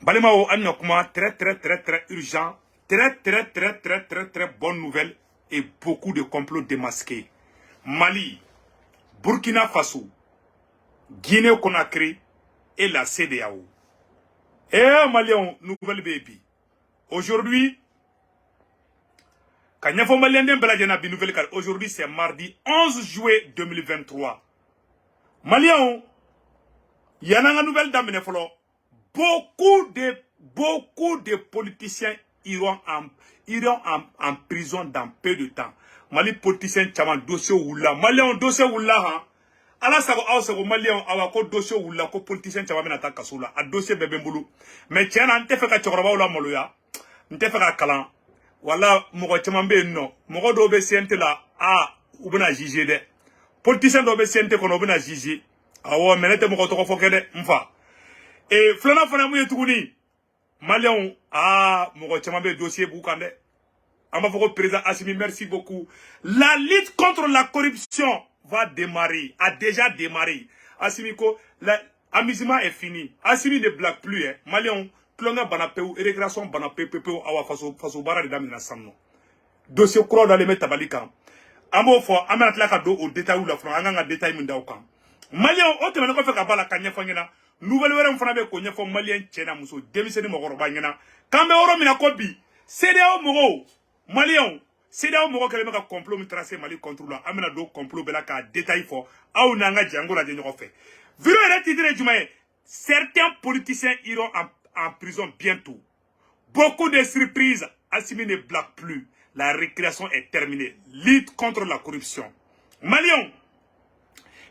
Balimao Annokuma, très urgent, très bonne nouvelle et beaucoup de complots démasqués. Mali, Burkina Faso, Guinée-Conakry et la CEDEAO. Maliens, nouvelle baby. Aujourd'hui, aujourd'hui c'est mardi 11 juillet 2023. Maliens, il y a une nouvelle dame. Beaucoup de politiciens iront en prison dans peu de temps. Mali politiciens chaman dossier oula. Maliens dossier oula ha. Ala sago aw sago Maliens awa ko dossier oula ko politiciens chaman bena ta kasula. A dossier bebe mbulu. Mais tiens ante fe ka chokoroba oula moloya. Nte fe ka kalan. Wala mogo chaman be no. Mogo do be siente la ou bena juger de. Politiciens do be siente kono bena juger. Awo menete mogo toko fokede mfa. Et flana fana mouye toukouni. Maliens, mon chamambe dossier boukande. Amafoko président Assimi, merci beaucoup. La lutte contre la corruption va démarrer, a déjà démarré. Assimi ko, l'amusement est fini. Assimi ne blague plus, hein. Maliens, klonga banapeu, régression banapeu, pepeu, awa faso bara de dame na samno. Dossier kro dans les métabaliques. Amo fo, amenatlaka do au détail ou la fran, anganga détail mundaukan. Maliens, ote manako fait kabala kanya fangena. Nouvelle wérem fana be ko nyefo malien tchena muso demiseni mogoroba nyena kambe oro mina ko bi CEDEAO mogo malien CEDEAO mogo kele meka complot mi tracé Mali contre la amena do complot bela ka détail fo aw nanga jango la denyo fait viro ere titre jumae certains politiciens iront en prison bientôt. Beaucoup de surprises. Assimi ne blague plus, la récréation est terminée. Lutte contre la corruption. Maliens,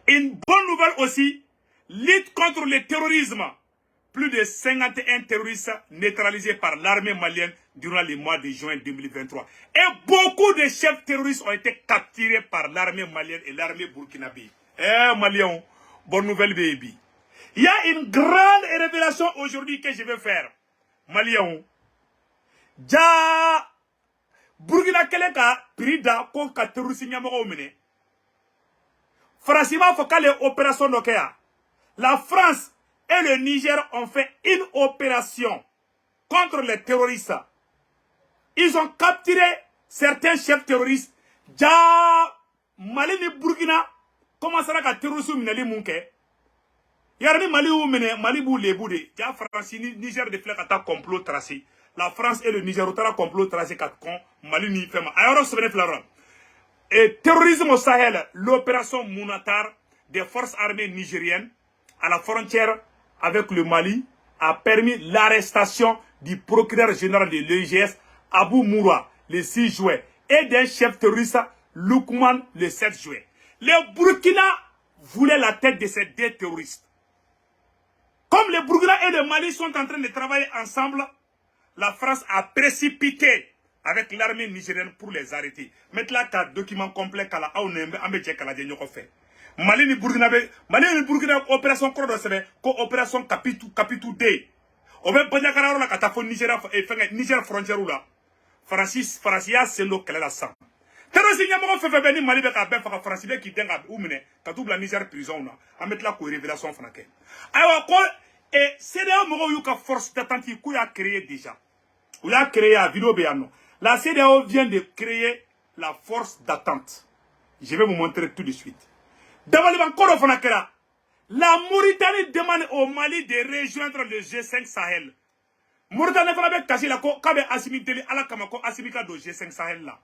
une bonne nouvelle aussi. Lutte contre le terrorisme. Plus de 51 terroristes neutralisés par l'armée malienne durant les mois de juin 2023. Et beaucoup de chefs terroristes ont été capturés par l'armée malienne et l'armée burkinabé. Maliens, bonne nouvelle baby. Il y a une grande révélation aujourd'hui que je vais faire. Maliens, ja Burkina Keleka, Prida, Konka terroriste nyamoko mene. Francima Fokale opération Nokea. La France et le Niger ont fait une opération contre les terroristes. Ils ont capturé certains chefs terroristes. Ja Mali ni Burkina commencent à terroriser minali munke. Yarni Mali ou mene Mali bou les boudé. Ja France Niger de flèche à complot tracé. La France et le Niger ont complot tracé 4 cons. Mali ni fait ma. Alors se venait flagrant. Et terrorisme au Sahel, l'opération Mounatar des forces armées nigériennes à la frontière avec le Mali a permis l'arrestation du procureur général de l'EGS, Abou Moura, le 6 juillet, et d'un chef terroriste, Lukman, le 7 juillet. Les Burkina voulaient la tête de ces deux terroristes. Comme les Burkina et le Mali sont en train de travailler ensemble, la France a précipité avec l'armée nigérienne pour les arrêter. Maintenant, il y a un document complet que la fait. Mali ni Burkina opération Krodo sebe ko opération Capitou D. Obe Banyakara la katafo Niger frontière la. Francia c'est lo kele la sang. Terrorisme nyamo fe beni Mali be ka ben fa France be ki denga umine ka double Niger prison na. A mettre la ko révélation franake. Aywa ko et CEDEAO mo yu ka force d'attente ku ya créé déjà. Ou ya créé à vidéo béano. La CEDEAO vient de créer la force d'attente. Je vais vous montrer tout de suite. La Mauritanie demande au Mali de rejoindre le G5 Sahel. Mauritanie fana be kasi la ko kabe Assimi Deli ala kama ko Assimi ka do G5 Sahel là.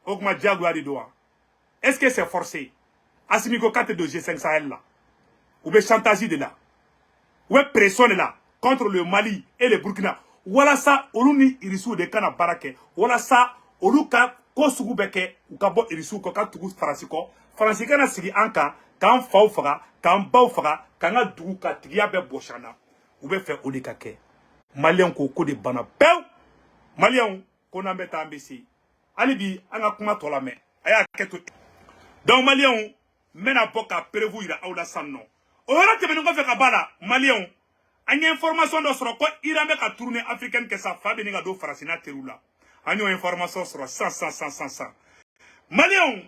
Okuma Diago di doa. Est-ce que c'est forcé? Assimi ko kate do G5 Sahel là. Ou be chantage de là. Ou be pression de là contre le Mali et le Burkina. Voilà ça oluni irisu de kana barake. Voilà ça oluka ko sugu beke ou ka bo irisu ko ka tugu farasiko. Français kana sigi anka kan faw faga kan baw faga kan ga dugu ka tigiya be boshana ou be fait oli ka ke malien ko de bana pew malien ko na mbeta ambisi ali bi anga kuma tola me aya keto donc malien mena boka prévoir aw la sanno o yora ke bengo fe ka bala malien anya information do soro ko irambe ka tourner africaine que ça fa be ni ga do farasina terula anyo information soro 100 malien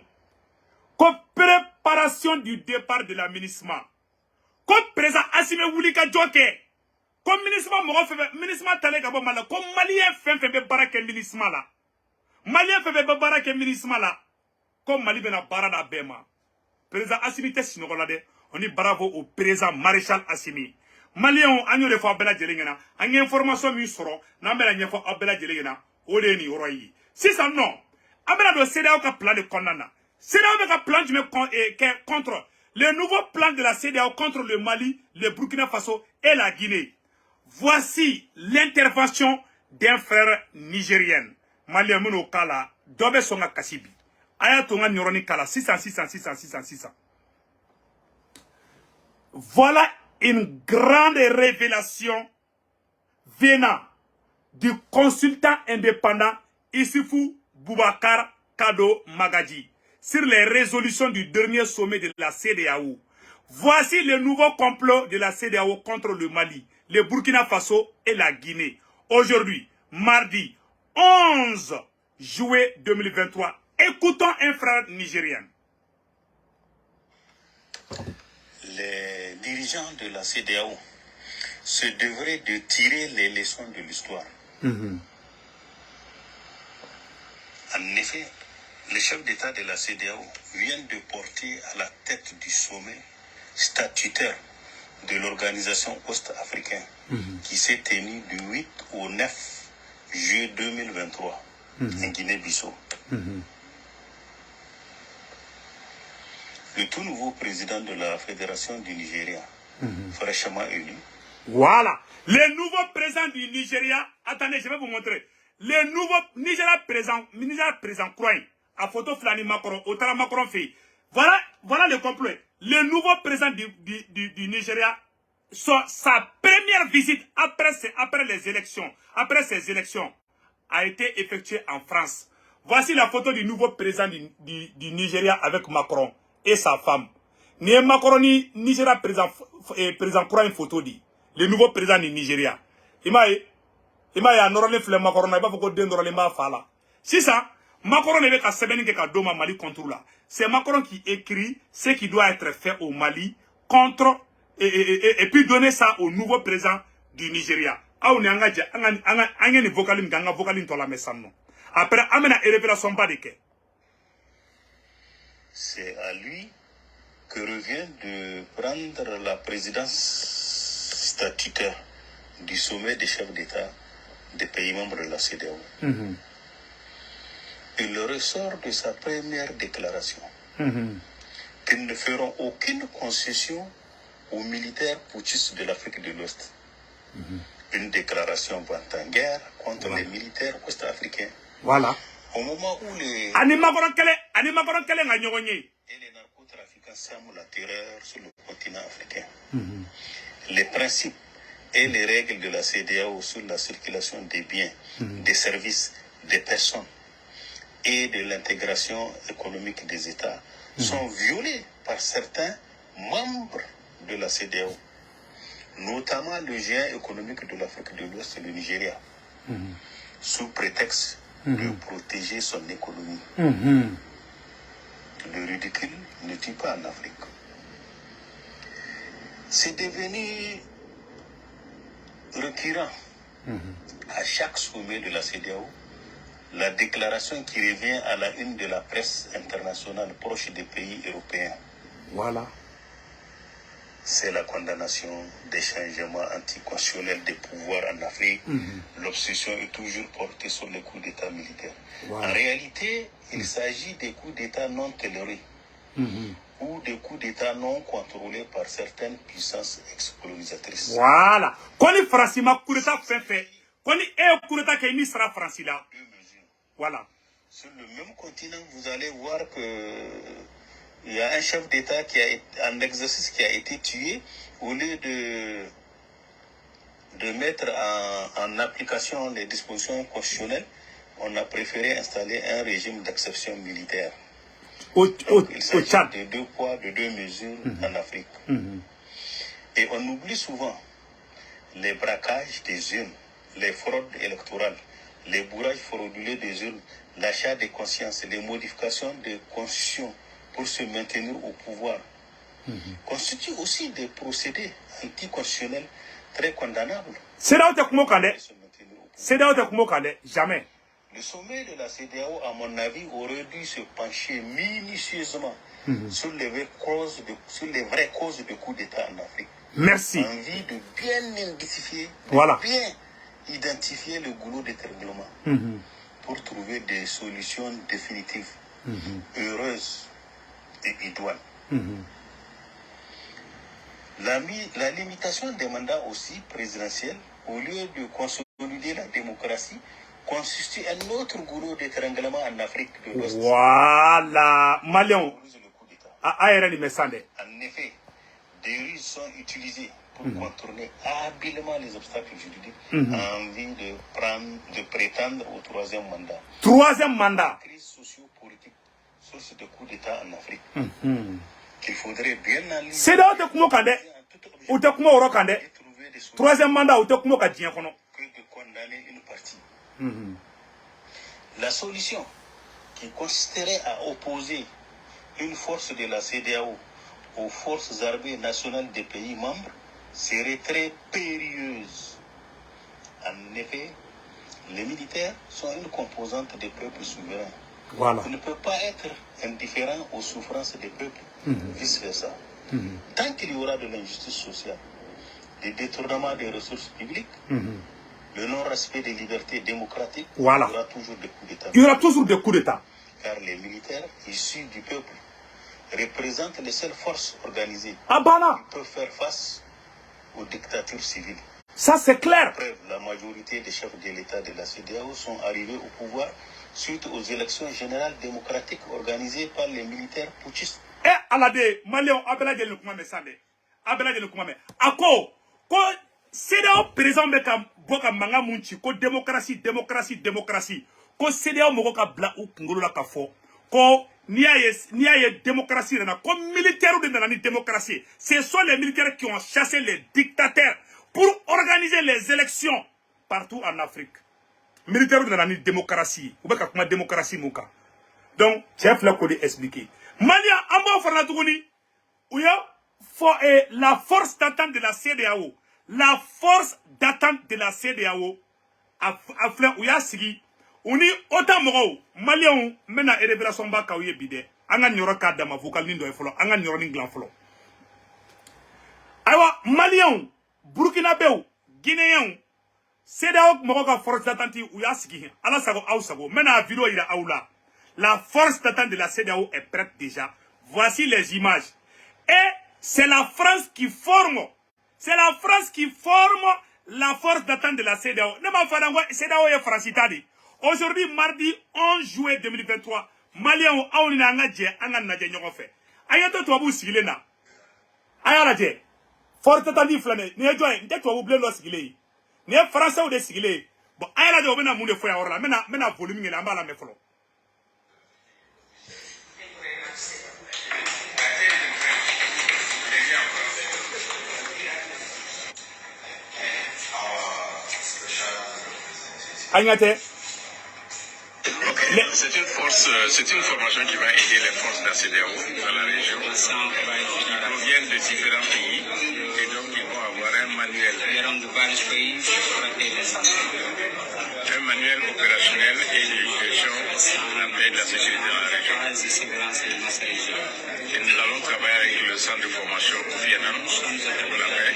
comme préparation du départ de l'aménagement. Comme président Assimi Wulika Djoke. Comme ministre Talé Gabo Mala, comme Malien fait barak ministre là. Malien fait barak ministre là. Comme Mali bena barada bema. Président Assimi te sinogolade. On dit bravo au président maréchal Assimi. Malien agno de fois bela jelengena. Agno information mi soro. Na bela nyefo abela jelengena. Ode ni oroyi. Si ça non. Abela do CEDEAO ka plan de condamna. CEDEAO ka plan contre le nouveau plan de la CEDEAO contre le Mali, le Burkina Faso et la Guinée. Voici l'intervention d'un frère nigérien. Malien Mouno Kala, Dobe Songa Kasibi. Ayatonga Nyoroni Kala, 600. Voilà une grande révélation venant du consultant indépendant Issoufou Boubacar Kado Magadji sur les résolutions du dernier sommet de la CEDEAO. Voici le nouveau complot de la CEDEAO contre le Mali, le Burkina Faso et la Guinée. Aujourd'hui, mardi 11 juillet 2023, écoutons un frère nigérien. Les dirigeants de la CEDEAO se devraient de tirer les leçons de l'histoire. En effet, le chef d'État de la CEDEAO vient de porter à la tête du sommet statutaire de l'organisation ouest-africaine qui s'est tenu du 8 au 9 juillet 2023 en Guinée-Bissau. Le tout nouveau président de la Fédération du Nigeria, fraîchement élu. Voilà. Le nouveau président du Nigeria, attendez, je vais vous montrer. Le nouveau Nigeria président Kroy, à photo Flani Macron, Otara Macron fait. Voilà le complot. Le nouveau président du Nigeria, sa première visite après ces élections, a été effectuée en France. Voici la photo du nouveau président du Nigeria avec Macron et sa femme. Ni Macron ni Nigeria président Kroy une photo dit. Le nouveau président du Nigeria. Il m'a norolé flemme Macron, il va faut que ma fala. Si ça, Macron n'est qu'à Sebeni qui a doma Mali contre là. C'est Macron qui écrit ce qui doit être fait au Mali contre et puis donner ça au nouveau président du Nigeria. Ah on est engagé, anga ni vocalim ganga vocalim to la mesano. Après amena révélation pas de que. C'est à lui que revient de prendre la présidence statutaire du sommet des chefs d'État des pays membres de la CEDEAO. Il ressort de sa première déclaration qu'ils ne feront aucune concession aux militaires putschistes de l'Afrique de l'Ouest. Une déclaration vantant guerre contre les militaires ouest-africains. Voilà. Au moment où les narcotrafiquants sèment la terreur sur le continent africain. Les principes et les règles de la CEDEAO sur la circulation des biens, des services, des personnes et de l'intégration économique des États sont violés par certains membres de la CEDEAO, notamment le géant économique de l'Afrique de l'Ouest, le Nigeria, sous prétexte de protéger son économie. Le ridicule ne tue pas en Afrique. C'est devenu récurrent à chaque sommet de la CEDEAO, la déclaration qui revient à la une de la presse internationale proche des pays européens. Voilà. C'est la condamnation des changements anticonstitutionnels des pouvoirs en Afrique. L'obsession est toujours portée sur les coups d'État militaires. En réalité, il s'agit des coups d'État non tolérés ou des coups d'État non contrôlés par certaines puissances ex-colonisatrices. Voilà. Quand les Français m'a coup d'État fait, quand les coup d'État qui sera français là. Voilà. Sur le même continent, vous allez voir que il y a un chef d'État qui a été en exercice qui a été tué au lieu de mettre en application les dispositions constitutionnelles. On a préféré installer un régime d'exception militaire. Il s'agit de deux poids, de deux mesures en Afrique. Et on oublie souvent les braquages des urnes, les fraudes électorales, les bourrages frauduleux des urnes, l'achat des consciences, les modifications des constitutions pour se maintenir au pouvoir, constituent aussi des procédés anticonstitutionnels très condamnable. CEDEAO te kumo kande. CEDEAO te kumo kande. Jamais. Le sommet de la CEDEAO, à mon avis, aurait dû se pencher minutieusement sur les vraies causes de coups d'État en Afrique. Merci. Envie de bien identifier, le goulot d'étranglement pour trouver des solutions définitives, heureuses et idoines. La limitation des mandats aussi présidentiels, au lieu de consolider la démocratie, constitue un autre goulot d'étranglement en Afrique de l'Ouest. Voilà. Malion. En effet, des ruses sont utilisées pour contourner habilement les obstacles juridiques en vue de prétendre au troisième mandat. Troisième mandat. La crise socio-politique, source de coups d'État en Afrique, qu'il faudrait bien analyser. C'est là où troisième mandat, que de condamner une partie. La solution qui consisterait à opposer une force de la CEDEAO aux forces armées nationales des pays membres serait très périlleuse. En effet, les militaires sont une composante des peuples souverains. Voilà. On ne peut pas être indifférent aux souffrances des peuples, vice-versa. Tant qu'il y aura de l'injustice sociale, des détournements des ressources publiques, le non-respect des libertés démocratiques, voilà. Il y aura toujours des coups d'État. Il y aura toujours des coups d'État. Car les militaires issus du peuple représentent les seules forces organisées qui peuvent faire face aux dictatures civiles. Ça, c'est clair. Preuve, la majorité des chefs de l'État de la CEDEAO sont arrivés au pouvoir suite aux élections générales démocratiques organisées par les militaires putschistes. Eh, alade, Malion, abelade le kumame sande. Abelade le kumame. Ako, ko CEDEAO président beka boka manga munchi, ko démocratie. Ko CEDEAO moko ka bla ou kungolo la ka fo. Ko niaye démocratie rena. Ko militaire de la démocratie. Ce sont les militaires qui ont chassé les dictateurs pour organiser les élections partout en Afrique. Militaire de la démocratie. Ou beka kuma démocratie mouka. Donc, chef la kodi expliquer. Malia, Amba Farnatouni, où la force d'attente de la CEDEAO, la force d'attente de la CEDEAO, a fait où ya sigi, on y autant moro, Malion, mena révélation baka ou bide, anga nyoro kadama vocal nindo e folo, anga nyoro ninglan folo. Awa, Malion, Burkinabé, Guinéen, CEDEAO moro ka force d'attente où ya sigi, ala sago au sago, mena vidéo ira aula. La force d'attente de la CEDEAO est prête déjà. Voici les images. Et c'est la France qui forme. C'est la France qui forme la force d'attente de la CEDEAO. CEDEAO est francitadi. Aujourd'hui, mardi 11 juillet 2023, Maliens ont fait. Ayato Touabou Sigilena. Ayalaje. Force d'attente flâne. N'y a pas de Touabou Blelo Sigilé. N'y a Français ou de Sigilé. Bon, Ayalaje, on a moulé fouet à Orla. Mena volume et la mala me follow. C'est une formation qui va aider les forces de la CEDEAO dans la région. Ils proviennent de différents pays et donc ils vont avoir un manuel opérationnel et de gestion de la paix et de la sécurité dans la région. Et nous allons travailler avec le centre de formation au Vietnam pour la paix.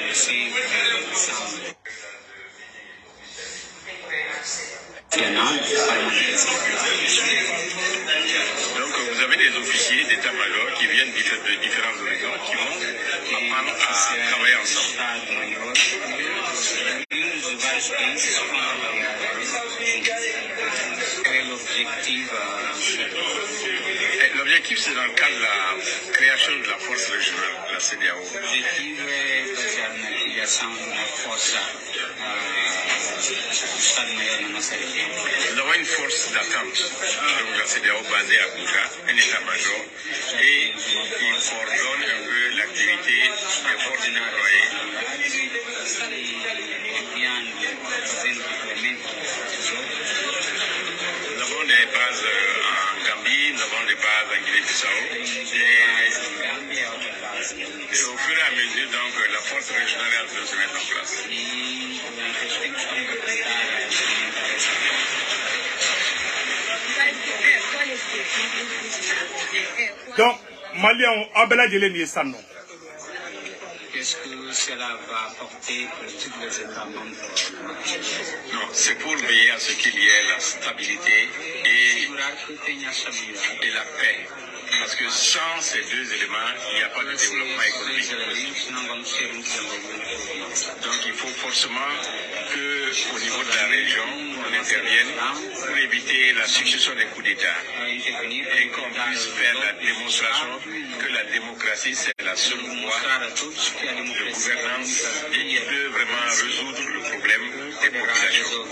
Donc vous avez des officiers d'état-major qui viennent de différents horizons qui vont apprendre à travailler ensemble. L'objectif, c'est dans le cadre de la création de la force régionale, la CEDEAO. Nous avons une force d'attente, donc la CEDEAO basée à Abuja, un état-major, et il coordonne un peu l'activité des forces déployées. Nous avons des bases en Gambie, nous avons des bases en Guinée-Bissau, et au fur et à mesure, dire donc la force régionale est en train de se mettre en place. Donc, Maliens, Abela Djeleni et Sano. Qu'est-ce que cela va apporter pour tous les États membres? Non, c'est pour veiller à ce qu'il y ait la stabilité et la paix. Parce que sans ces deux éléments, il n'y a pas de développement économique. Donc il faut forcément qu'au niveau de la région, on intervienne pour éviter la succession des coups d'État et qu'on puisse faire la démonstration que la démocratie, c'est la seule voie de gouvernance et qui peut vraiment résoudre le problème des populations.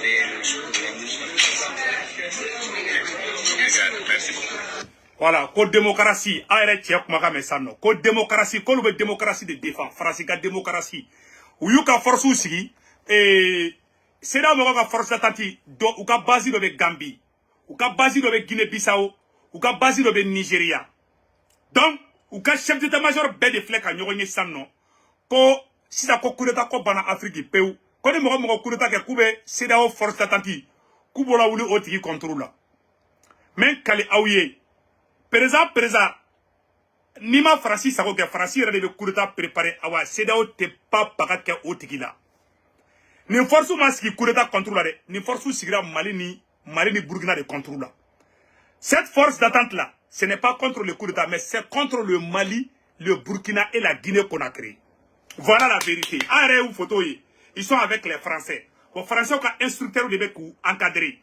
Merci beaucoup. Voilà, code démocratie, arrête tiens kuma kame sanno. Code démocratie, code démocratie de défense, France ka démocratie. Ou yuka force aussi, c'est là où ka force d'attente, ou ka base de Gambie, ou ka base de Guinée-Bissau, ou ka base de Nigeria. Donc, ou ka chef d'état-major be de flek a nyogonye sanno. Ko si ça ko kureta ko bana Afrique peu. Ko de mo kureta ke kube c'est là où force d'attente. Kubola wuli otiki contrôle. Mais kali aouye. Président, Nima Francis Sako ke Francis yɛrɛ de bɛ coup d'état préparé awa CEDEAO tɛ pas baga kɛ o tigi la. Nin force ma sigi coup d'état contre la dɛ. Nin force sigira Mali ni Burkina de contre la. Cette force d'attente là, ce n'est pas contre le coup d'état, mais c'est contre le Mali, le Burkina et la Guinée-Conakry. Voilà la vérité. Arrête ou photo ils sont avec les Français. Les Français ont instructeur de bec encadré.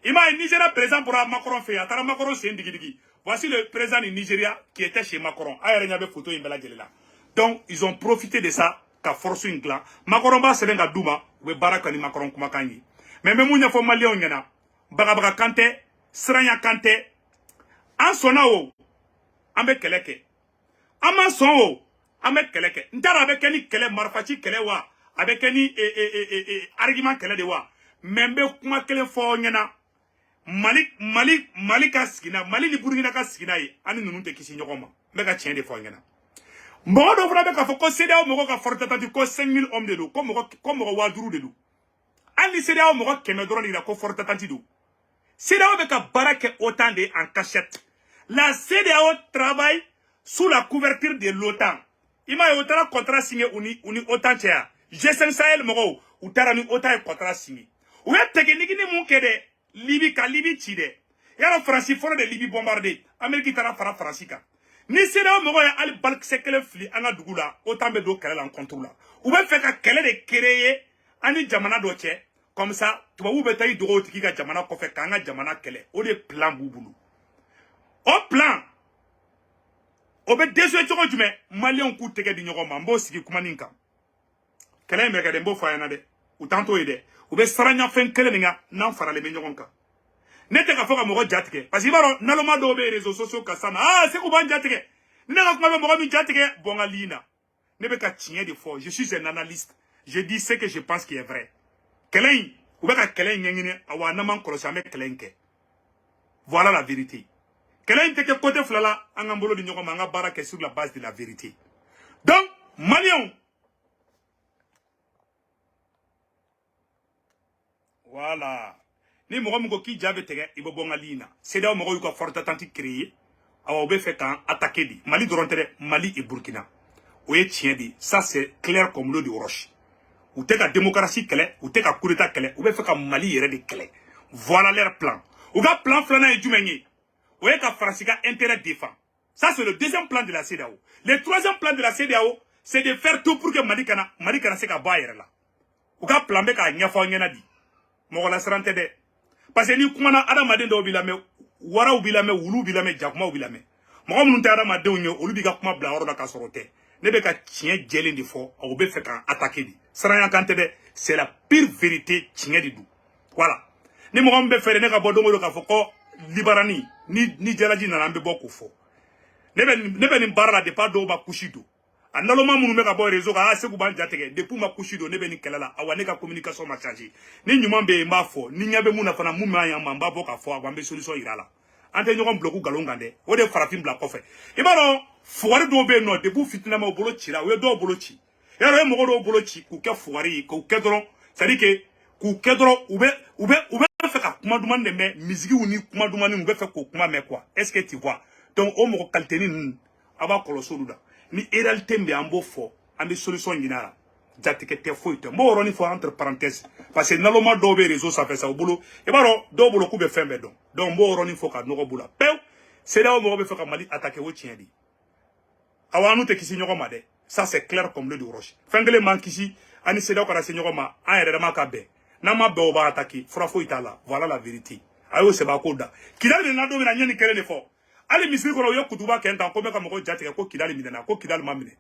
Il m'a un Nigeria présent pour Macron fait. Attends Macron c'est un digi. Voici le président du Nigeria qui était chez Macron. Donc, ils ont profité de ça, qu'a forcé une clan. Macron va se faire Douma, ou Barakani Macron Kumakani. Mais même si on a Mali, on a Barabaga Kante, Sranya Kante, en sonao, avec Keleke. En sonao, avec Keleke. N'tar avec any Kele Marfachi Kelewa, avec any argument Kele de wa. Membe Kuma Kele Fonyana. Mali ka skina, Mali ni Burkina ka skina yi, ani nunu te kisi nyokoma. Meka tien de fo ngena. Mbogo do fana beka fo ko CEDEAO mogo ka forte tati ko 5000 hommes de do, ko mogo waduru de do. Ani CEDEAO mogo keme doro ni la ko forte tati do. CEDEAO beka barake autant de en cachette. La CEDEAO travaille sous la couverture de l'OTAN. Ima y autant contrat signé uni OTAN tia. G5 Sahel mogo, ou tara ni OTAN contrat signé. Ou ya technique ni moun kede Libye ka Libye chide. Yara France fona de Libye bombardé. Amérique tara fara France ka. Ni CEDEAO mogo ya ali balk sekele fli anga dugula autant be do kele en contrôle la. Ou be fait ka kele de créer ani jamana do che comme ça tuba ou be tay do tiki ka jamana ko fe kanga jamana kele. O de plan bubulu. Au plan o be désolé choko jume Malien ku tege di nyogo mambo sigi kumaninka. Kele me ga de mbo fa yana de. Ou tanto ide. Ou be saranya fen kele ninga nan fara le menyogonka. Nete ka foka mogo jatike. Parce que baro naloma do be réseaux sociaux ka sama. Ah, c'est ko ban jatike. Nina ka mogo mi jatike bonga lina. Nebe ka tien de fort. Je suis un analyste. Je dis ce que je pense qui est vrai. Kelen, ou be ka kelen nyengine awa naman kolosa me kelenke. Voilà la vérité. Kelen teke côté flala angambolo di nyoko manga baraka sur la base de la vérité. Donc, Malion. Voilà. Ni mogo mogo ki jabe tege ibo bonga lina. CEDEAO mogo yuka forte attente créé. Awa obe fait kan attaquer di. Mali dorontere Mali et Burkina. Oye tien di. Ça c'est clair comme l'eau de roche. Ou te ka démocratie kele, ou te ka coup d'état kele, ou be fait ka Mali yere de kele. Voilà leur plan. Ou ga plan flana et jumenye. Oye ka Fransika intérêt défend. Ça c'est le deuxième plan de la CEDEAO. Le troisième plan de la CEDEAO, c'est de faire tout pour que Mali kana se ka ba yere la. Ou ga plan be ka nyafo ngena di. Mogo la srante de. Parce que ni kumana adamaden do bilame wara u bilame wulu bilame jakuma u bilame. Mogo munun te adamaden nyo olu bi ka kuma bla oro da ka sorote. Ne be ka tien jelen di fo o be fe kan attaquer di. Sranya kante de, c'est la pire vérité tien di du. Voilà. Ni mogo mbe fere ne ka bodongo do ka fo ko libarani ni jalaji na nambe boko fo. Ne be ni barra de pas do ba kushido. Analoma munu me ka bo réseau ka se ku ban jatege depuis ma kushido ne be ni kelala awa ne ka communication ma changer ni nyuma be mba fo ni nyabe muna fana mu ma ya mba bo ka fo awa be solution irala ante nyogon bloku galongande o de farafin bla ko fe ibaro fo wari do be no depuis fitina ma bolo chira we do bolo chi yaro e mogo do bolo ci ku ke fuwari ku ke dron c'est-à-dire que ku ke dron ou be fait ka kuma duman de mais musique ou ni kuma duman ni be fait ko kuma mais quoi est-ce que tu vois donc o mogo qualité ni aba koloso da ni réalité mbe ambo fo ambe solution nginara jatike te foite mbo roni fo entre parenthèses parce que naloma do be réseau ça fait ça au boulot e baro do bolo ku be fembe donc mbo roni fo ka no bula pew c'est là où mogo be fait ka mali attaquer wo tien di awanu te kisi nyoko made ça c'est clair comme le de roche fengele man kisi ani c'est là où ka se nyoko ma an yere ma ka be na ma be o ba attaquer fra fo itala voilà la vérité ayo se ba koda kidali na do na nyani kele le fo ali misiri ko yo kutuba kenta ko me ka mogo jatike ko kidali midana ko kidali mamine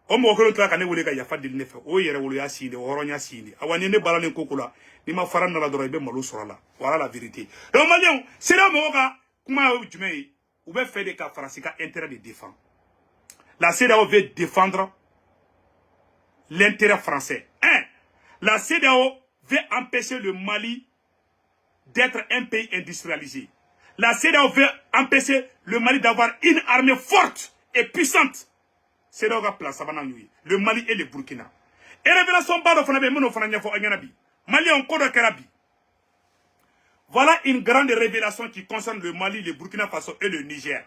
o mo ko tra ka ne wole ka yafa dil ne fe o yere wolo ya sinde o horonya sinde awani ne balane kokula ni ma faran na la doro be malo sorala voilà la vérité donc malien c'est là mo ka kuma jumei ou be fait de ka francika intérêt de défendre la CEDEAO veut défendre l'intérêt français. La CEDEAO veut empêcher le Mali d'être un pays industrialisé. La CEDEAO veut empêcher le Mali d'avoir une armée forte et puissante. CEDEAO va placer le Mali et le Burkina. Et révélation pas de Mali en code Karabi. Voilà une grande révélation qui concerne le Mali, le Burkina Faso et le Niger.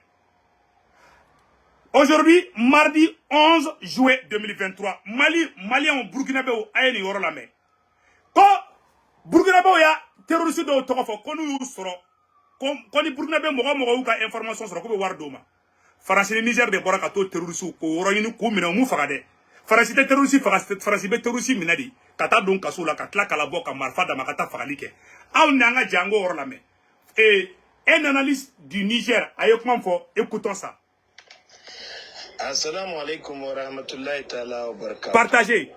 Aujourd'hui, mardi 11 juillet 2023, Malien Burkinabé ou Aïni Yoro la main. Quand Burkinabé ya terroriste de Tokofo, qu'on nous sera, quand les Burkinabé mourront ka information sur le Wardoma. France le Niger de Borakato terroriste ou Royini Koumina Moufagade. France de terroriste, France de terroriste Minadi. Kata donc Kasoula, Katla Kalaboka, Marfa Damakata Faralike. Aou Nanga Django Or la main. Et un analyste du Niger, Ayokman Fo, écoutons ça. Assalamu alaikum wa rahmatullahi ta'ala wa barakatuh. Partagez.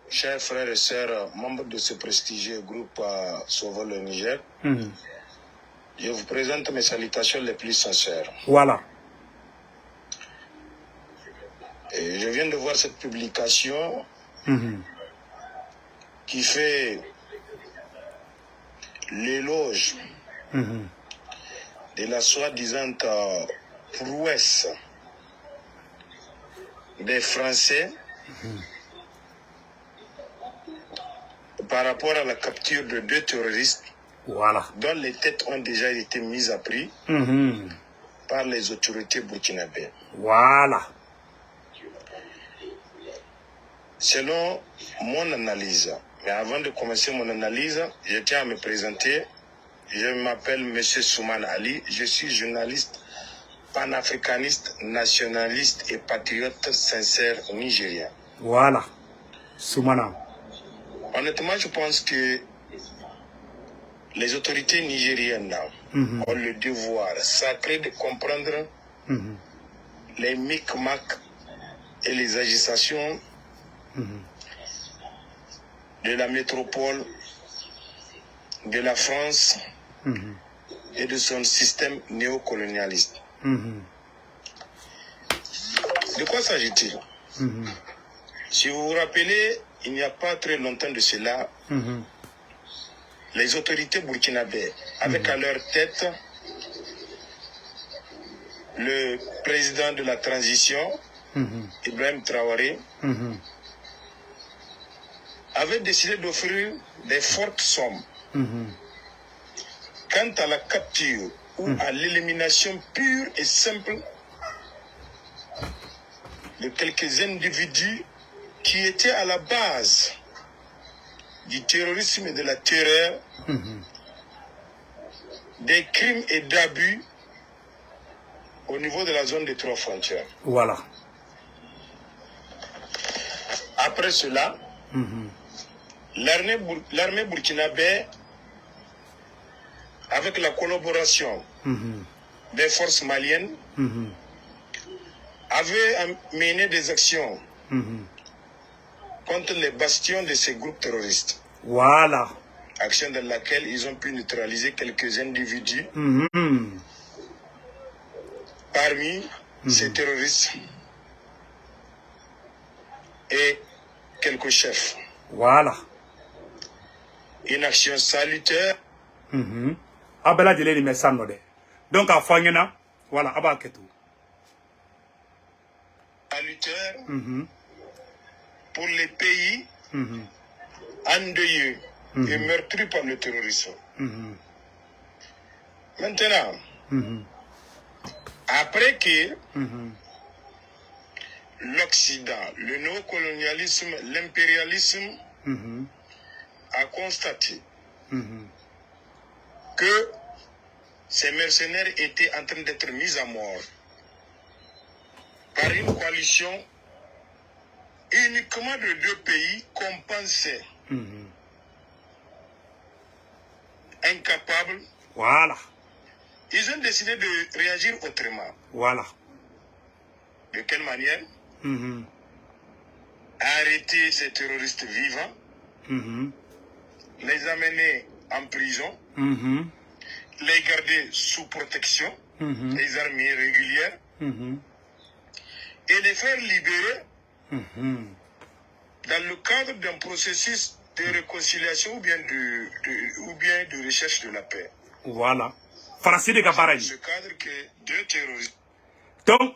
Chers frères et sœurs, membres de ce prestigieux groupe Sauvons le Niger, je vous présente mes salutations les plus sincères. Voilà. Et je viens de voir cette publication qui fait l'éloge de la soi-disant prouesse des Français par rapport à la capture de 2 terroristes dont les têtes ont déjà été mises à prix par les autorités burkinabées. Voilà. Selon mon analyse, mais avant de commencer mon analyse, je tiens à me présenter. Je m'appelle M. Souman Ali, je suis journaliste panafricaniste, nationaliste et patriote sincère nigérien. Voilà. Soumana. Honnêtement, je pense que les autorités nigériennes ont le devoir sacré de comprendre les micmacs et les agitations de la métropole, de la France et de son système néocolonialiste. De quoi s'agit-il? Si vous vous rappelez, il n'y a pas très longtemps de cela, les autorités burkinabées, avec à leur tête le président de la transition, Ibrahim Traoré, avait décidé d'offrir des fortes sommes quant à la capture ou à l'élimination pure et simple de quelques individus qui étaient à la base du terrorisme et de la terreur, des crimes et d'abus au niveau de la zone des 3 frontières. Voilà. Après cela, l'armée burkinabé, avec la collaboration des forces maliennes, avait mené des actions contre les bastions de ces groupes terroristes. Voilà. Action dans laquelle ils ont pu neutraliser quelques individus parmi ces terroristes et quelques chefs. Voilà. Une action salutaire. Abela de l'ennemi sanode. Donc à Fangena, voilà, Abaketou. Salutaire pour les pays endeuillés et meurtris par le terrorisme. Maintenant, après que l'Occident, le néocolonialisme, l'impérialisme a constaté que ces mercenaires étaient en train d'être mis à mort par une coalition uniquement de 2 pays qu'on pensait incapables. Voilà. Ils ont décidé de réagir autrement. Voilà. De quelle manière? Arrêter ces terroristes vivants, les amener en prison, les garder sous protection, les armées régulières, et les faire libérer dans le cadre d'un processus de réconciliation ou bien de recherche de la paix. Voilà. Français de Gabarani. Ce cadre que 2 terroristes. Donc,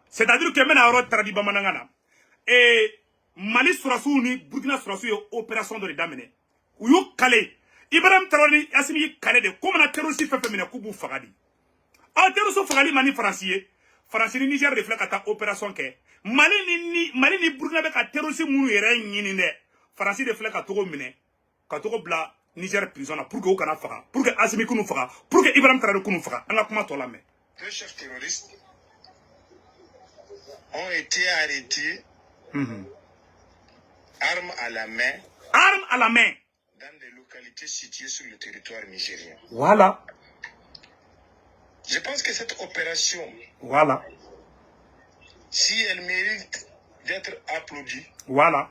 c'est-à-dire que maintenant, Tradi Bamanangana, et Mali Sourassou ni Burkina Sourassou est opération de l'Idamene. Ou yo Calais. Ibrahim Traoré, Assimi Calais de comme un terroriste fait féminin, Koubou Fagadi. Un terroriste Fagadi mani français. Français ni Niger reflète à ta opération que. Mali ni Burkina avec un terroriste mou yere nyinine. Français reflète à Togo mine. Quand Togo bla Niger prison pour que Okana Faga. Pour que Assimi Kounou Faga. Pour que Ibrahim Traoré Kounou Faga. On a comment toi la main. 2 chefs terroristes ont été arrêtés, armes à la main. Armes à la main. Dans des localités situées sur le territoire nigérien. Voilà. Je pense que cette opération, voilà, si elle mérite d'être applaudie, voilà,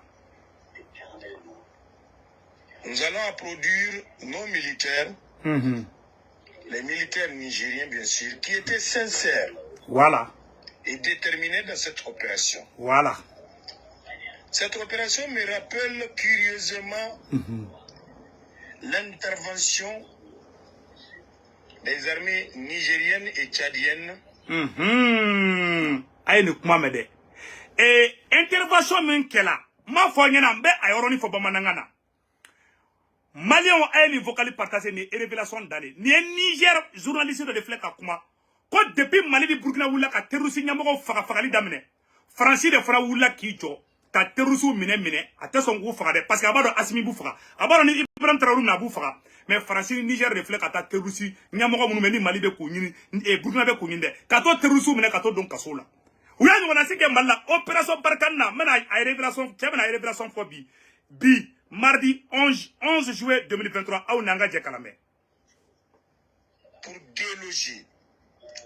nous allons applaudir nos militaires, les militaires nigériens bien sûr, qui étaient sincères, voilà, et déterminés dans cette opération. Voilà. Cette opération me rappelle curieusement l'intervention des armées nigériennes et tchadiennes. Et intervention menkela, ma foyena mbe ayoroni fo bamanangana. Malien a une vocale partagée ni révélation d'aller. Ni Niger journaliste de fleka kuma. Ko depuis Mali di Burkina wula ka terroriste nyamoko fagali damene. Francis de Fra wula kijo ka terroriste mine ate songu faga parce que abado Asimi bu faga. Abado ni Ibrahim Traoré na bu faga. Mais Francis Niger reflète ka ta terroriste nyamoko munu Mali be ko nyini e Burkina be ko nyinde. Ka to terroriste mine ka to don kasola. Ouya ni wana sike malla opération Barkana mena ay révélation tchebena ay révélation fo bi mardi 11 juillet 2023 à Ounanga Djekalame. Pour déloger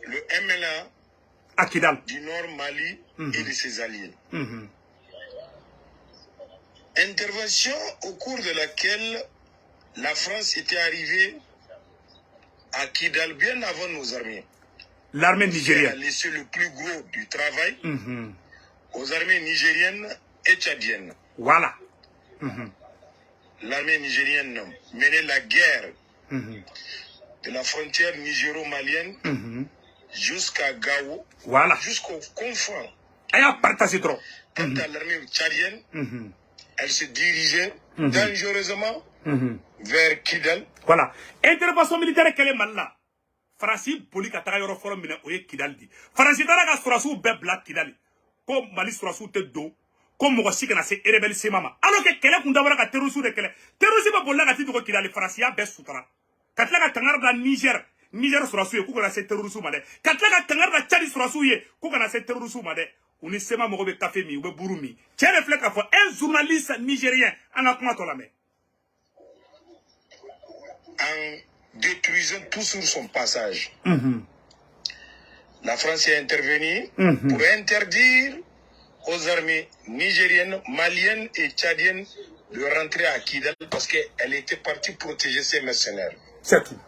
le MLA à Kidal du Nord Mali et de ses alliés. Intervention au cours de laquelle la France était arrivée à Kidal bien avant nos armées. L'armée nigérienne a laissé le plus gros du travail aux armées nigériennes et tchadiennes. Voilà. L'armée nigérienne menait la guerre de la frontière nigéro-malienne jusqu'à Gao, voilà, jusqu'au confront. Elle a partagé trop. Quant à l'armée tchadienne, elle se dirigeait dangereusement vers Kidal. Voilà. Intervention militaire qu'elle est mal là. Francis Boli Katara Yoro Forum Mine Oye Kidal dit. Francis Taraga Surasu Bebla Kidal. Comme Mali Surasu Tedo. Comme Mogosi kana se rebelle se mama. Alors que kele kundabara ka terrorisme de kele. Terrorisme ba bolla ka titu ko Kidal Francis ya besutara. Katla ka kangar da Niger Surasu ye ko kana se terrorisme ma de. Katla ka kangar da Tchad Surasu ye ko kana se terrorisme ma de. Uni sema mogo be café mi ou be burumi. Tiens reflète ka fo un journaliste nigérien en a comment to la main. En détruisant tout sur son passage. La France est intervenue pour interdire aux armées nigériennes, maliennes et tchadiennes de rentrer à Kidal parce qu'elle était partie protéger ses mercenaires. C'est tout.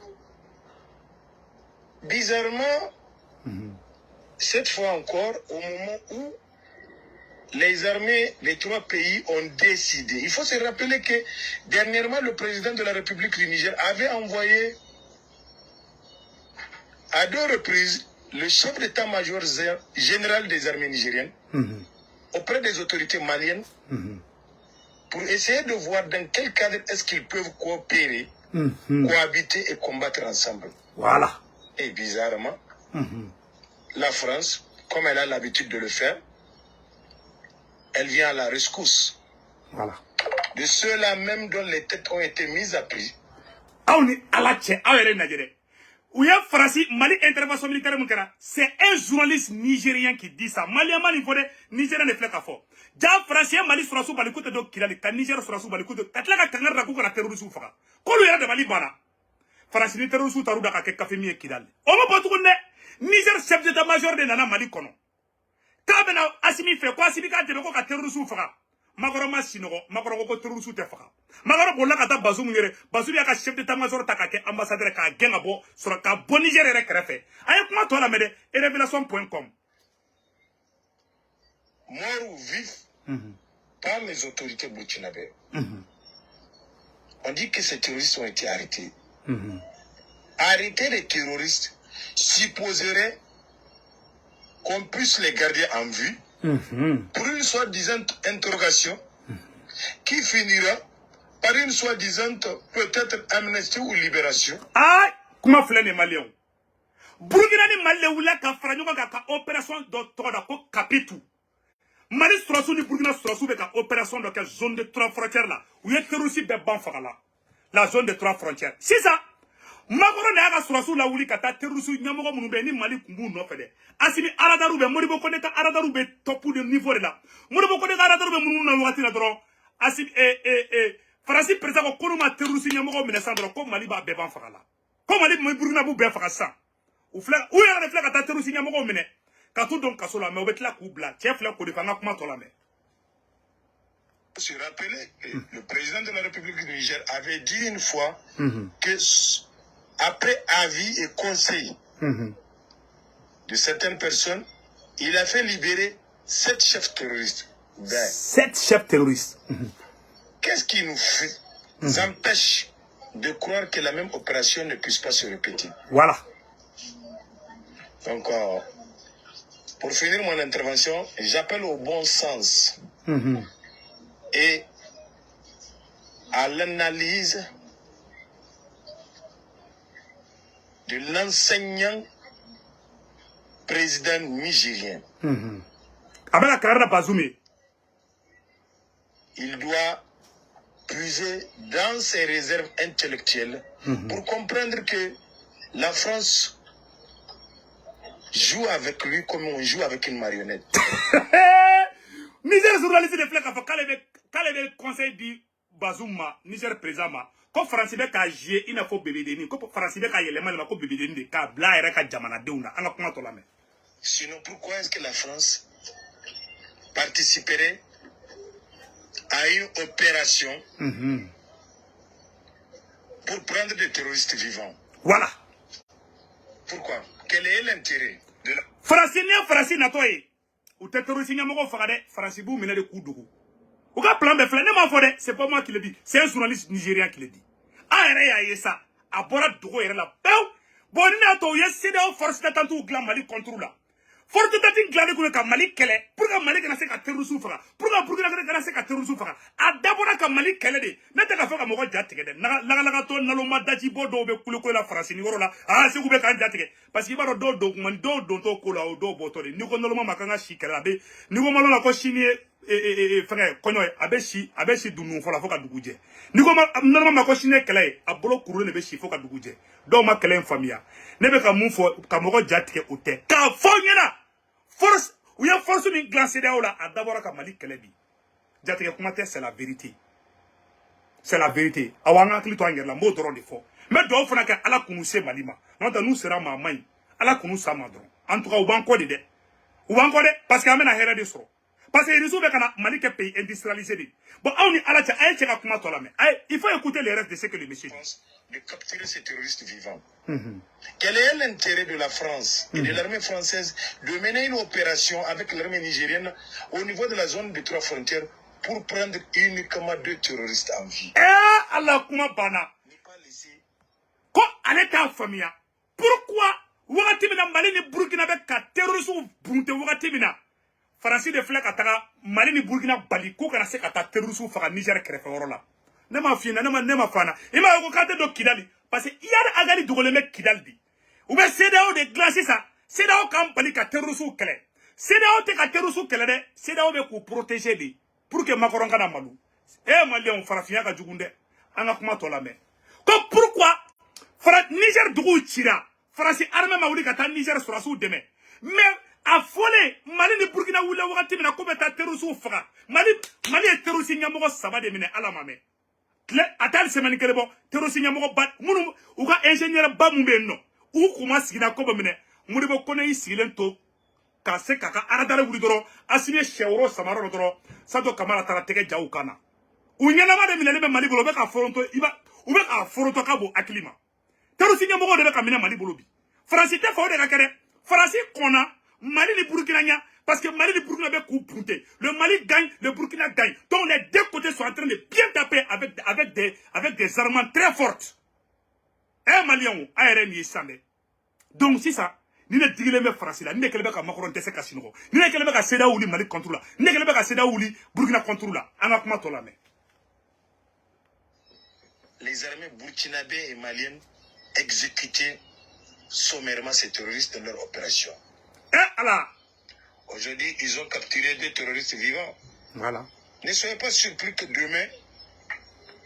Bizarrement, cette fois encore, au moment où les armées des 3 pays ont décidé. Il faut se rappeler que dernièrement, le président de la République du Niger avait envoyé à 2 reprises le chef d'état-major général des armées nigériennes auprès des autorités maliennes pour essayer de voir dans quel cadre est-ce qu'ils peuvent coopérer, cohabiter et combattre ensemble. Voilà. Et bizarrement, la France, comme elle a l'habitude de le faire, elle vient à la rescousse. Voilà. De ceux-là même dont les têtes ont été mises à prix. Mali intervention militaire, c'est un journaliste nigérien qui dit ça. Malien, il faut Nigérien ne fait qu'à fort. Ja français Mali sera sous balikoute de Kirali, ka Niger sera sous balikoute. Katla ka kangar rakou la terrorisme fera. Kolo yara de Mali bana. France ni terrorisme taruda ka café mi Kirali. Omo potoune Niger chef d'état-major de nana Mali kono. Kabena asimi fait quoi asimi ka tebe ko ka terrorisme fera. Magoro masinogo, magoro ko terrorisme te fera. Magoro bolla ka ta Bazoum ngere, Bazoum ya ka chef d'état-major ta ka ke ambassadeur ka genga bo sur ka bon Niger re krefe. Aye kuma to la mede révélation.com. Mort ou vif par les autorités burkinabées. On dit que ces terroristes ont été arrêtés. Arrêter les terroristes supposerait qu'on puisse les garder en vue pour une soi-disant interrogation qui finira par une soi-disant peut-être amnistie ou libération. Ah, comment faire les Maliens? Burkina ni Maliens ou la ka franyoka ka opération d'octobre ko kapitu. Mali surasu ni Burkina surasu be ka opération de la zone de 3 frontières là où est terroriste be ban fagala. La zone de 3 frontières. C'est ça. Magoro na ka surasu la wuli ka ta terroriste nyamogo munu be ni Mali kumbu no fede. Asimi aradaru be modibo ko ka aradaru be top de niveau de là. Modibo ko ka aradaru be munu na wati na dron. Asimi Farasi président ko konuma terroriste nyamogo mine sandro ko Mali ba be ban fagala. Ko Mali Burkina bu be fagasa. Ou ya le flèche ka terroriste nyamogo mine. Quand tout donc kasola mais obet la koubla chef la ko defanga kuma to la mais se rappeler que le président de la République du Niger avait dit une fois que après avis et conseil de certaines personnes, il a fait libérer 7 chefs terroristes. 7 chefs terroristes. Qu'est-ce qui nous empêche de croire que la même opération ne puisse pas se répéter? Voilà. Donc pour finir mon intervention, j'appelle au bon sens et à l'analyse de l'enseignant président nigérien. Il doit puiser dans ses réserves intellectuelles pour comprendre que la France joue avec lui comme on joue avec une marionnette. Niger journaliste de flèche quand le conseil dit Bazouma, Niger président quand France be ka jouer il faut bébé deni quand France be ka yelema ko bébé deni ka bla era ka jamana deuna anga kuma to la me. Sinon pourquoi est-ce que la France participerait à une opération pour prendre des terroristes vivants? Voilà. Pourquoi? Quel est l'intérêt de la... France natoye. Ou te terroriste nyamoko fagade, France bou mena de koudougou. Ou ka plan befle, ne m'a fode, c'est pas moi qui le dis, c'est un journaliste nigérien qui le dit. Ah, ya ça, a bora dogo yere la. Bon, ni ato yes c'est de force d'attente ou glam Mali contrôle là. Force d'attente glade ko ka Mali kele, pour que Mali kana se ka terrorisme faga. Pour que kana se ka terrorisme faga. A d'abord ka Mali kele de. Na te ka fa ka mo ko jatike de. La to na lo madaji bodo be kule ko la France ni woro la. Ah, se ku be kan jatike. Parce que baro do man do to ko la o do boto de. Ni ko no lo ma kanga shikela be. Ni ko malo la ko shini frère konyo abeshi dunu fola foka duguje ni ko normalement ma ko shine kele abolo kuru ne be shi foka duguje do ma kele famia ne be ka mun fo ka mo ko jatike ote ka fo nyina force ou ya force ni glacer là a d'abord ka Mali kele bi jatike kuma te c'est la vérité awanga kli to anger la mo doron de fo mais do fona ka ala kunu se malima non nous sera ma main ala kunu sa madron en tout cas ou ban ko de parce que amena hera de so. Parce que les autres Mali est pays industrialisé. Bon, on est à la il faut écouter les restes de ce que le monsieur dit. De capturer ces terroristes vivants. Quel est l'intérêt de la France et de l'armée française de mener une opération avec l'armée nigérienne au niveau de la zone des 3 frontières pour prendre uniquement 2 terroristes en vie? Allah kuma bana. Ne pas laisser. Ko ale ta famille. Pourquoi wakati mina Mali ni Burkina be ka terroristes bunte wakati mina? France de filɛ ka taga Mali ni Burkina bali ko kana se ka taa terroriste faga Niger kɛrɛfɛ yɔrɔ la. Ne ma fina, ne ma fana. I ma ko kante do Kidali parce que Iyad Agali dogolen bɛ Kidali di. U bɛ CEDEAO de dilan sisan. CEDEAO kan bali ka terroriste kɛlɛ. CEDEAO tɛ ka terroriste kɛlɛ dɛ. CEDEAO bɛ k'u protéger de pour que Macron kana malu. Maliens farafinya ka jugun dɛ. An ka kuma tɔ lamɛn. Ko pourquoi Niger dugu cira. France armée ma wuli ka taa Niger sɔrɔsiw dɛmɛ. Mais a fɔlen Mali ni Burkina wuli wagati min na ko bɛ taa terroriste faga. Mali ye terroriste ɲɛmɔgɔ 3 de minɛ ala ma mɛn. A taa semaine kelen bɔ terroriste ɲɛmɔgɔ ba minnu u ka ingénieur ba mun bɛ yen nɔ. U kuma sigida ko bɛ minɛ. Modibo Kone y'i sigilen to ka se ka ka aradare wuli dɔrɔn Assimi Sɛworo Samaro dɔrɔn Sadio Kamara taara tɛgɛ ja u kan na. U ɲɛnama de minɛlen bɛ Mali bolo u bɛ ka foronto u bɛ ka foronto ka bon hakili ma. Terroriste ɲɛmɔgɔ de bɛ ka minɛ Mali bolo bi. France tɛ fɔ o de ka kɛ dɛ. France kɔnna Mali ni Burkina ɲa parce que Mali ni Burkina bɛ k'u bunte. Le Mali gagne, le Burkina gagne. Donc les deux côtés sont en train de bien taper avec des armements très fortes. Maliens, ARN yi sande. Donc si ça, ni ne digilen bɛ France la, ni ne kɛlen bɛ ka Macron dɛsɛ ka sinɔgɔ. Ni ne kɛlen bɛ ka CEDEAO wuli Mali contre la. Ni ne kɛlen bɛ ka CEDEAO wuli Burkina contre la. An ka kuma tɔ lamɛn. Les armées burkinabées et maliennes exécutaient sommairement ces terroristes dans leur opération. Aujourd'hui, ils ont capturé 2 terroristes vivants. Voilà. Ne soyez pas surpris que demain,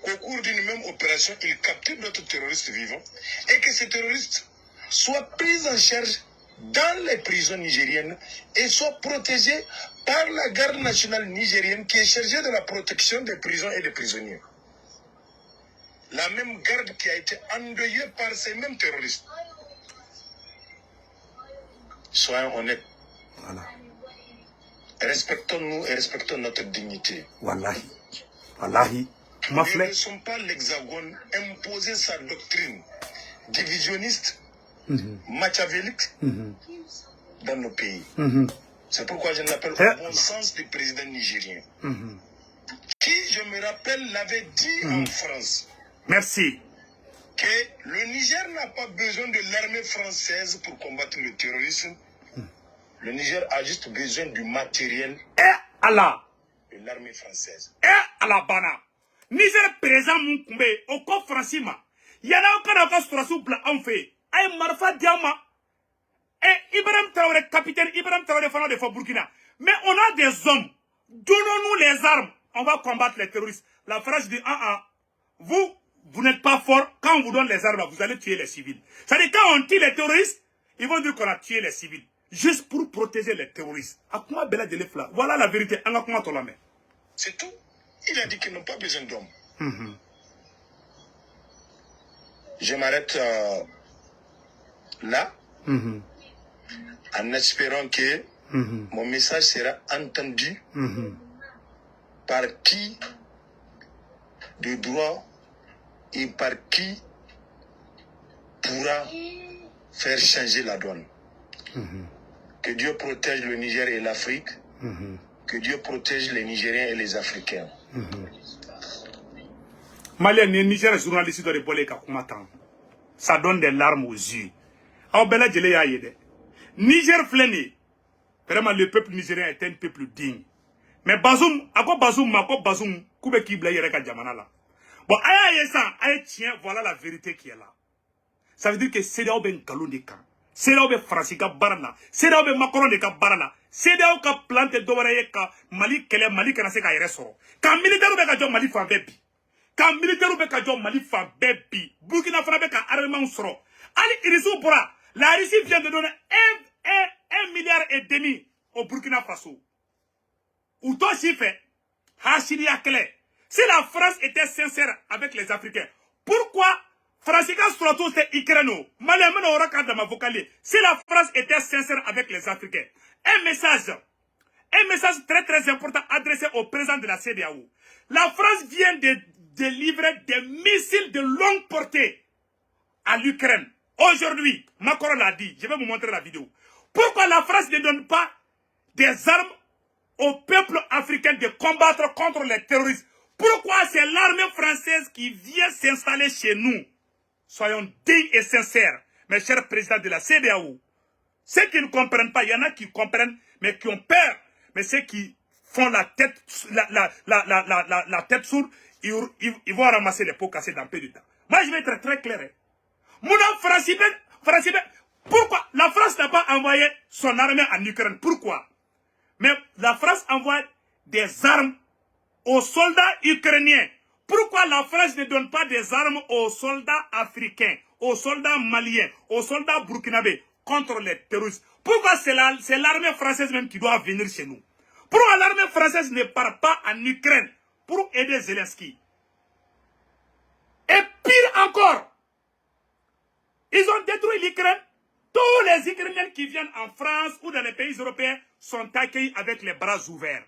au cours d'une même opération, ils capturent d'autres terroristes vivants et que ces terroristes soient pris en charge dans les prisons nigériennes et soient protégés par la garde nationale nigérienne qui est chargée de la protection des prisons et des prisonniers. La même garde qui a été endeuillée par ces mêmes terroristes. Soyons honnêtes. Voilà. Respectons-nous et respectons notre dignité. Wallahi. Wallahi. Nous ne laissons pas l'Hexagone imposer sa doctrine divisionniste, machiavélique dans nos pays. C'est pourquoi je l'appelle au bon sens du président nigérien. Qui, je me rappelle, l'avait dit en France. Merci. Que le Niger n'a pas besoin de l'armée française pour combattre le terrorisme. Le Niger a juste besoin du matériel de l'armée française. Allah bana. Niger présent mon kumbe au corps français ma. Yana okana ka surasu bla en fait. Ay marfa diama. Et Ibrahim Traoré, capitaine Ibrahim Traoré fana de Burkina. Mais on a des hommes. Donnons-nous les armes. On va combattre les terroristes. La France dit vous n'êtes pas fort. Quand on vous donne les armes, vous allez tuer les civils. C'est-à-dire quand on tue les terroristes, ils vont dire qu'on a tué les civils. Juste pour protéger les terroristes. Voilà la vérité. C'est tout. Il a dit qu'ils n'ont pas besoin d'hommes. Je m'arrête là, en espérant que mon message sera entendu par qui de droit et par qui pourra faire changer la donne. Que Dieu protège le Niger et l'Afrique. Que Dieu protège les Nigériens et les Africains. Malien, les Nigériens journalistes de l'épaule ça donne des larmes aux yeux. Niger fléné. Vraiment, le peuple nigérien est un peuple digne. Mais Bazoum, à quoi Bazoum, Koube Kibla Yereka Djamanala. Bon, tiens, voilà la vérité qui est là. Ça veut dire que CEDEAO ben galon de camp. CEDEAO ben Fransika barana. CEDEAO ben Macron de ka barana. CEDEAO ka plante d'Obraye ka Mali kele Mali kana se ka yere soro. Ka militaire be ka jo Mali fan bebi. Ka militaire be ka jo Mali fan bebi. Burkina Faso be ka armement soro. Ali Irisu Bora, la Russie vient de donner 1,5 milliard au Burkina Faso. Ou toi chiffre, Hachiri Akele. Si la France était sincère avec les Africains, pourquoi Fransika surtout c'est Ikreno? Malemeno aura quand dans ma vocale. Si la France était sincère avec les Africains, un message très important adressé au président de la CEDEAO. La France vient de délivrer des missiles de longue portée à l'Ukraine. Aujourd'hui, Macron l'a dit, je vais vous montrer la vidéo. Pourquoi la France ne donne pas des armes au peuple africain de combattre contre les terroristes? Pourquoi c'est l'armée française qui vient s'installer chez nous? Soyons dignes et sincères, mes chers présidents de la CEDEAO. Ceux qui ne comprennent pas, il y en a qui comprennent, mais qui ont peur. Mais ceux qui font la tête sourde, ils vont ramasser les pots cassés dans peu de temps. Moi, je vais être très clair. Hein. Mouna français, pourquoi la France n'a pas envoyé son armée en Ukraine? Pourquoi? Mais la France envoie des armes aux soldats ukrainiens. Pourquoi la France ne donne pas des armes aux soldats africains, aux soldats maliens, aux soldats burkinabés contre les terroristes? Pourquoi c'est l'armée française même qui doit venir chez nous? Pourquoi l'armée française ne part pas en Ukraine pour aider Zelensky? Et pire encore, ils ont détruit l'Ukraine. Tous les Ukrainiens qui viennent en France ou dans les pays européens sont accueillis avec les bras ouverts.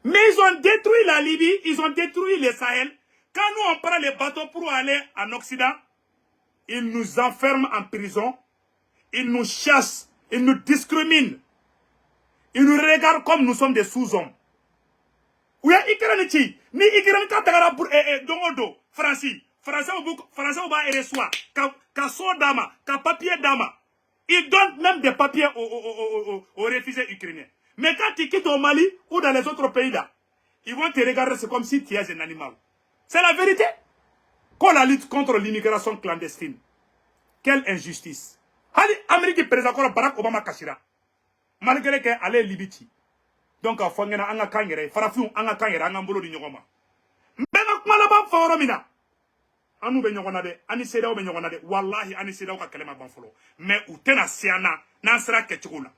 Mais ils ont détruit la Libye, ils ont détruit le Sahel. Quand nous on prend les bateaux pour aller en Occident, ils nous enferment en prison, ils nous chassent, ils nous discriminent. Ils nous regardent comme nous sommes des sous-hommes. Où est Ukraine? Ni Ukraine ka tagara pour dongodo Français va reçoit ka son dama, ka papier dama. Ils donnent même des papiers aux réfugiés ukrainiens. Mais quand tu quittes au Mali ou dans les autres pays là, ils vont te regarder, c'est comme si tu es un animal. C'est la vérité. Quand la lutte contre l'immigration clandestine, quelle injustice. Hali Amérique président Barack Obama Kashira. Malgré qu'elle est Libiti. Donc, il faut que anga kangere, farafou anga kangere, anga mbolo di nyogoma. Mbena kuma laba fawro mina. Anu be nyogona de, ani seda be nyogona de. Wallahi ani seda ka kelema banfolo. Mais utena siana nansra ketchula.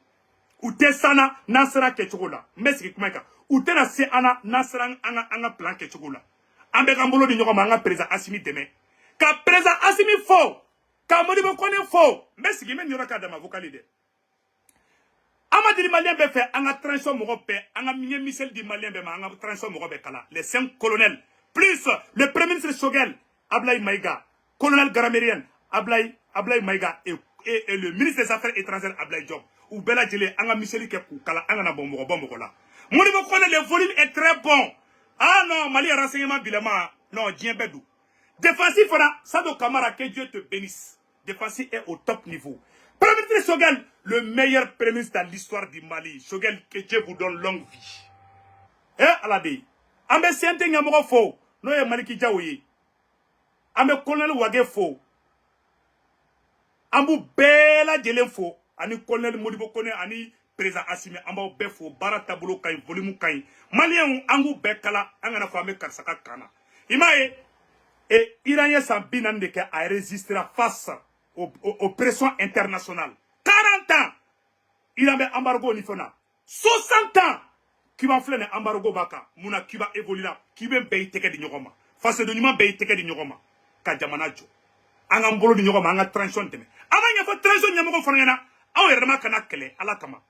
Ute sana nansra ketchula. Mbesi kumeka. Utena siana nansra anga plan ketchula. Ambe kambolo di nyogoma anga preza Assimi deme. Ka preza Assimi fo. Ka modi be kone fo. Mbesi kimen nyora dama vocalide. Amadou Malien be fait anga transition mogobe anga Michel di Malien be anga transition mogobe kala les 5 colonels plus le premier ministre Shogel Ablaye Maïga colonel Garamérien Ablaye Maïga et le ministre des Affaires étrangères Ablaye Diop ou Bella Djele anga Michel ke kala anga na bombo la moni mo connaît le volume est très bon. Ah non Mali renseignement bilama non Dien Bedou défensif là Sado Kamara que Dieu te bénisse défensif est au top niveau. Premier ministre Shogel, le meilleur premier ministre dans l'histoire du Mali. Shogel, que Dieu vous donne longue vie. Eh, Alade. Ambe siente nyamogo fo. No ye Maliki Jaouye. Ambe colonel Wage fo. Ambu bela jelen fo. Ani colonel Modibo Kone, ani président Assimi. Ambu be fo. Bara taboulo kay, volume kay. Malien angu bekala. Angana fame karsaka kana. Imae. Et Iranien sans binande ke a résistera face aux pressions internationales. 40 ans, il a mis embargo ni fona. 60 ans, Cuba flène embargo baka. Muna Cuba évolue là. Cuba paye teke di nyogoma. Face de numa paye teke di nyogoma. Kadjamanajo. Anga mbolo di nyogoma, anga transition teme. Anga nyafo transition nyamogo fona. Aw yerma kana kele ala kama.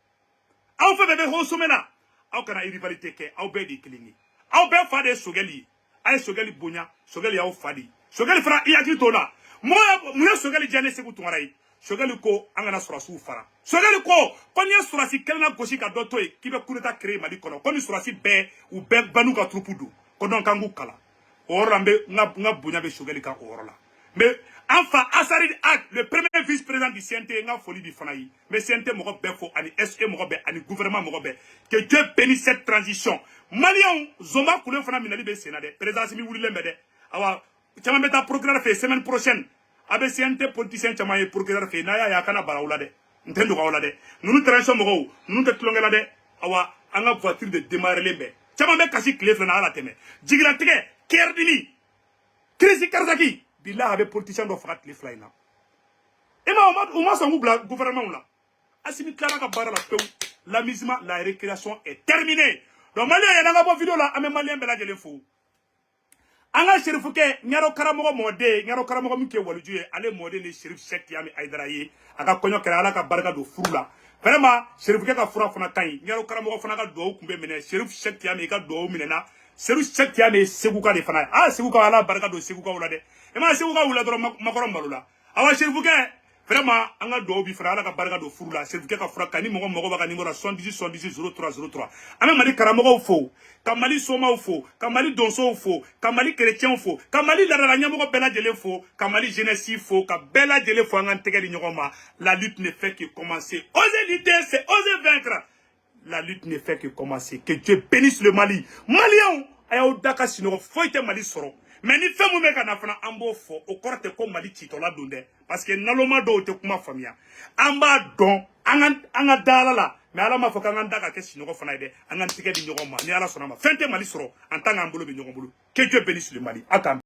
Aw fe bebe ho somena. Aw kana rivalité ke aw be di kilingi. Aw be fa de Shogeli. Ay Shogeli bunya, Shogeli aw fadi. Shogeli fra iyaki tola. Moi Shogeli jane seku tungarai. Shogeli ko angana surasu fara. Shogeli ko konya surasi kelna goshi ka doto e kibe kuneta créer Mali kono. Koni surasi be ou be banu ka trupudu. Konon kangu kala. Orambe nga bunya be Shogeli ka orla. Mais enfin Assarid Ak le premier vice-président du CNT nga folie di fanayi. Mais CNT mo be fo ani SE mo be ani gouvernement mo be. Que Dieu bénisse cette transition. Malien zoma kule fana minali be senade. Président Assimi wuli lembede. Awa chama beta procureur fait semaine prochaine. Abe CNT politicien chama ye procureur fait na ya kana barawla de. Ntendo ka wala de. Nunu transition mo nunu te tlongela de. Awa anga voiture de démarrer lembe. Chama be kasi clé fana ala teme. Jigira tege kerdini. Krisi Karzaki. Billah abe politicien do frat les flyna. Et ma son gouvernement là. Assimi Clara ka bara la peu. L'amusement, la récréation est terminée. Donc Malien y a pas vidéo là, ame Malien bela jele fou. Anga Chérif ke nyaro karamogo mode, nyaro karamogo mike walujue, ale mode ne Chérif Cheikh Yami Aïdara ye, aka konyo kera ala ka baraka do furu la. Vraiment, Chérif ke ka fura fana kai, nyaro karamogo fana ka do kumbe mene, Chérif Cheikh Yami ka do minena, Chérif Cheikh Yami seguka de fana. Ah seguka ala baraka do seguka wala de. E ma seguka wala do makoro malula. Awa Chérif ke vraiment anga do bi fana ala ka baraka do furu la, Chérif ke ka fura kani mogo ba ka numéro 78 0303. Ame Mali karamogo fo. Kamali Soma fo, Kamali Donso fo, Kamali chrétien fo, Kamali la nyamogo bela jele fo, Kamali jeunesse fo, ka bela jele fo angantege di nyogoma. La lutte ne fait que commencer. Oser lutter, c'est oser vaincre. la lutte ne fait que commencer. Que Dieu bénisse le Mali. Maliens, ayao daka sino foite Mali soro. Mais ni fait moume kana fana ambo fo au korte ko Mali titola donde parce que naloma do te kuma famia. Amba don anga dala la mais ala ma fo kanga daka ke sino fana ide anga tike di nyogo ma ni ala sona ma fente Mali soro en tant qu'ambolo be nyogo bulu. Que Dieu bénisse le Mali. Atam